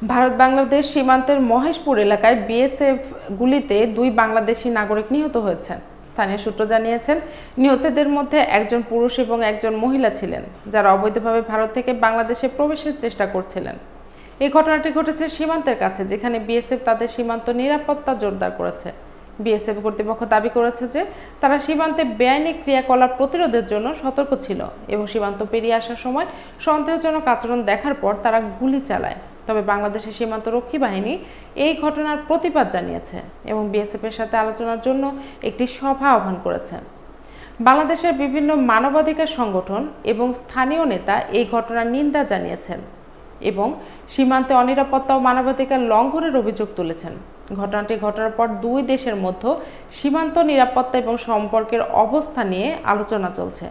ভারত বাংলাদেশ সীমান্তের মহেশপুর এলাকায় বিএসএফ গুলিতে 2 বাংলাদেশি নাগরিক নিহত হয়েছেন। স্থানীয় সূত্র জানিয়েছেন, নিহতদের মধ্যে একজন পুরুষ এবং একজন মহিলা ছিলেন, যারা অবৈধভাবে ভারত থেকে বাংলাদেশে প্রবেশের চেষ্টা করছিলেন। এই ঘটনাটি ঘটেছে সীমান্তের কাছে, যেখানে বিএসএফ তাদের সীমান্ত নিরাপত্তা জোরদার করেছে। বিএসএফ কর্তৃপক্ষ দাবি করেছে যে তারা সীমান্তে বেআইনি ক্রিয়াকলাপ প্রতিরোধের জন্য সতর্ক ছিল এবং সীমান্ত পেরিয়ে আসার সময় সন্দেহজনক আচরণ দেখার পর তারা গুলি চালায়। তবে বাংলাদেশের সীমান্তরক্ষী বাহিনী এই ঘটনার প্রতিবাদ জানিয়েছে এবং বিএসএফ এর সাথে আলোচনার জন্য একটি সভা আহ্বান করেছে। বাংলাদেশের বিভিন্ন মানবাধিকার সংগঠন এবং স্থানীয় নেতা এই ঘটনার নিন্দা জানিয়েছেন এবং সীমান্তে অনিরাপত্তা ও মানবাধিকার লঙ্ঘনের অভিযোগ তুলেছেন। ঘটনাটি ঘটার পর 2 দেশের মধ্যে সীমান্ত নিরাপত্তা এবং সম্পর্কের অবস্থা নিয়ে আলোচনা চলছে।